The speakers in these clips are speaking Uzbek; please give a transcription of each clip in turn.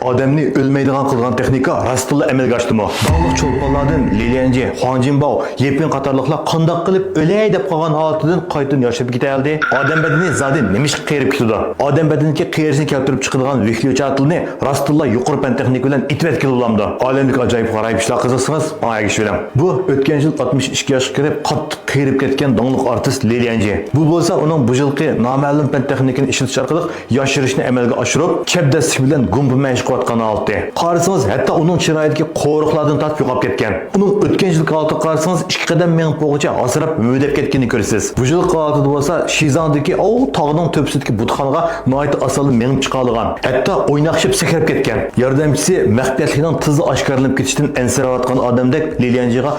Odamni o'lmaydigan qilgan texnika rostilla amalga oshdimi? Dağlıq cho'lponlardan Lilianji, Huang Jinbao, Yepin qatorliqlar qandoq qilib o'lay deb qolgan holatidan qaytadan yoshib ketadi. Odam badani zodi nimish qerib ketadi. Odam badaniga qerisini keltirib chiqadigan vihliyochatilni rostilla yuqori fan texnika bilan itvet qilyapti. Olamdagi ajoyib g'aroyib ishlar qiziqsangiz, menga ergashing. Bu o'tgan yil 62 yoshga kirib qattiq qerib ketgan dağlıq artist Lilianji. Bu bo'lsa uning bu yilgi noma'lum fan texnikani ishlatish orqali yoshirishni amalga oshirib, chapdastlik bilan gumbi mashq qilayotgan holati. Qarasangiz, hatto uning chiroyidagi qo'riqlardan tatib yo'qolib ketgan. Uning o'tgan yilgi holati qarasangiz, 2 qadam mengib qo'g'icha asrab mo'dab ketganini ko'rasiz. Bu yilgi holati bo'lsa, Shizandagi tog'ning to'pisidagi butxonaga noyat asal mengib chiqa olgan. Hatto o'ynaqshib sakrab ketgan. Yordamchisi maxfiyatlikning tizli oshkorlanib ketishidan ensirayotgan odamdek Lilianjiga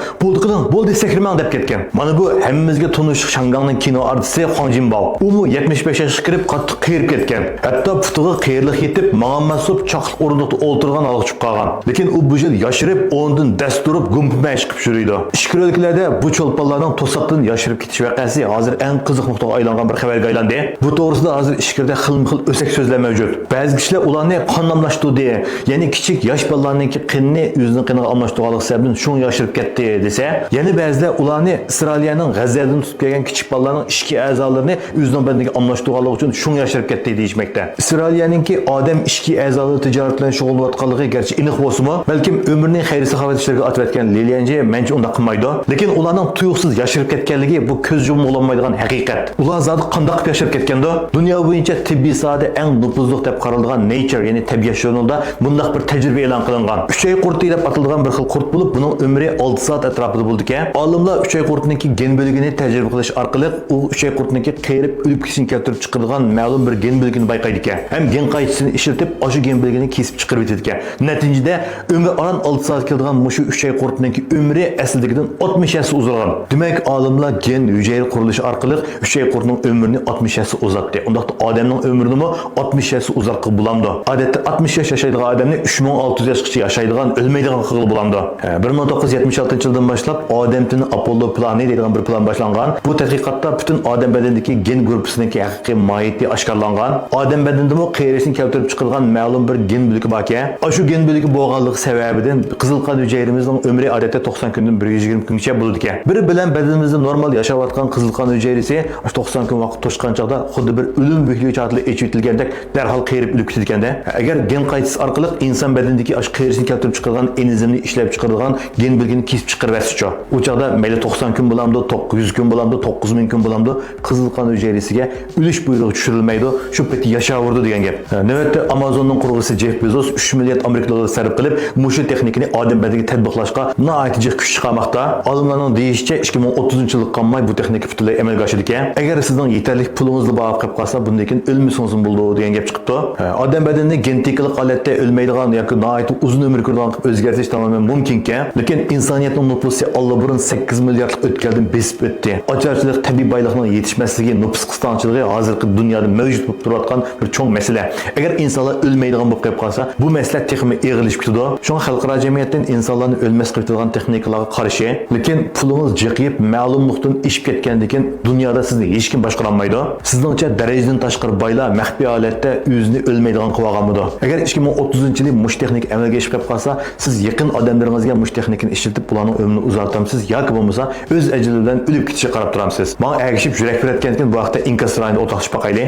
bo'ldi sakirmang deb ketgan. Mana bu hammamizga tanish Shangangning kino artisti Huang Jinbao. U 75 yoshga kirib qattiq qerib ketgan. Hatto putig'i qiyirliq yetib, ma'amasub chaqliq o'rindiqda o'ltirgan olib chiqib qolgan. Lekin u bu yil yoshirib, o'rnidan dast turib, gumpimash qilib yuriydi. Ishkiroliklarda bu cho'lponlarning to'saqdan yoshirib ketish voqeasi hozir eng qiziq nuqtaga aylangan bir xabarga aylandi. Bu to'g'risida hozir ishkirda xilma-xil o'sak so'zlar mavjud. Ba'zi kishilar ularni qonlamlashtirdi, ya'ni kichik yosh bolalarningki qinni o'zining qiniga almashtirganlik sababini shunga yoshirib ketdi desa, yana ba'zilar ularni Isroiliyaning G'azzadan tutib kelgan kichik bolalarning ishki a'zolarini o'zining bandagi almashtirganlik uchun shunga yoshirib ketdi deyishmoqda. Isroiliyaninki odam ishki a'zolari tijorat bilan shug'ullanayotganligi garchi aniq bo'lsa-mu, balkim umrining xayrisi xavatishlarga atayotgan Lilianji mencha unda qilmaydi. Lekin ularning tuyuqsiz yashirib ketganligi bu ko'z yumib olmaydigan haqiqat. Ular zodi qanday qilib yashirib ketganda? Dunyo bo'yicha tibbiy sohada eng nufuzli deb qaralgan Nature, ya'ni tabiat jurnalida bunday bir tajriba e'lon qilingan. 3 oy qurti deb atalgan bir xil qurt bo'lib, buning umri 6 soat atrofida bo'ldi ekan. Olimlar 3 oy qurtningki gen bo'ligini tajriba qilish orqali u 3 oy qurtningki qeyrib o'lib ketishini keltirib chiqargan ma'lum bir gen bo'ligini bayqaydi ekan. Hem gen qaychisini ishlatib, o'sha gen bo'ligini kesib chiqarib o'tadi ekan. Natijada umri aran 6 soat keladigan mushu 3 oy qurtningki umri aslidagidan 60 yoshga uzargan. Demak, olimlar gen hujayra qurilishi orqali 3 oy qurtning umrini 60 yoshga uzatdi. Undaqda odamning umrini 60 yoshga uzatqib bulamdi. Odatda 60 yosh yashaydigan odamni 3600 yoshgacha yashaydigan, o'lmaydigan qilib bulamdi. 1976-yildan boshlab odam tini Apollo plani degan bir plan boshlangan. Bu tadqiqotda butun odam badanidagi gen gruppasidagi haqiqiy mohiyati oshkorlangan. Odam badanida qeyrishni keltirib chiqargan ma'lum bir gen bo'ligi bor ekan. Shu gen bo'ligi bo'lganligi sababidan qizil qon hujayramizning umri odatda 90 kundan 120 kungacha bo'ladi ekan. Biri bilan badanimizda normal yashayotgan qizil qon hujayrasi 90 kun vaqt to'shgan chaqda xuddi bir o'lim vihliyochati echitilgandek darhol qeyrib o'lib ketganda, agar gen qaytisi orqali inson badanidagi qeyrishni keltirib chiqargan enzimni ishlab chiqargan gen bo'lgini kesib chiqarib bersa, u chaqda mayli 90 kun bo'lamdi, 900 kun bo'lamdi, 9000 kun bo'lamdi, qizil qon hujayrasiga o'lish buyrug'i tushirilmaydi, shu paytda yashaverdi degan gap. Navbatda Amazonning qurg'uvchisi Jeff Bezos 3 milliard Amerika dollari sarf qilib, mushu texnikani odam badaniga tatbiqlashga noatija kuch chiqarmoqda. Olimlarning deyishicha 2030-yilga qolmay bu texnika butunlay amalga oshadi ekan. Agar sizning yetarli pulingiz borib qolib qolsa, bundan keyin o'lmasangiz bo'ldi degan gap chiqibdi. Odam badanini genetik holatda o'lmaydigan yoki noat uzun umr ko'rgan o'zgartirish tamoman mumkin ekan. Lekin insoniyatning nufusi allburun 8 milliardlik o'tkaldan besib o'tdi. Ocharchilik, tabiiy boylikning yetishmasligi, nufus qisqanchiligi hozirgi dunyoda mavjud bo'lib turayotgan bir cho'ng masala. Agar insonlar o'lmaydigan bo'lib qolib qolsa, bu masala texmi eg'ilishib ketadi. Shunga xalqaro jamiyatdan insonlarni o'lmas qiladigan texnikalarga qarshi, lekin pulingiz jiqiyib, ma'lum nuqtadan ishib ketgandan keyin dunyoda sizni hech kim boshqara olmaydi. Sizningcha darajadan tashqari boylar maxfiy holatda o'zini o'lmaydigan qilib olganmidi? Agar 2030-yil mush texnik amalga oshib qolsa, siz yaqin odamlaringizga mush texnikani ishlatib ularning umrini uzartamsiz yoki bo'lmasa o'z ajali bilan o'lib ketishiga qarab turamsiz. Menga ergashib yurak berayotgandan bu vaqtda inkas rayonida o'taqishib boqaylik.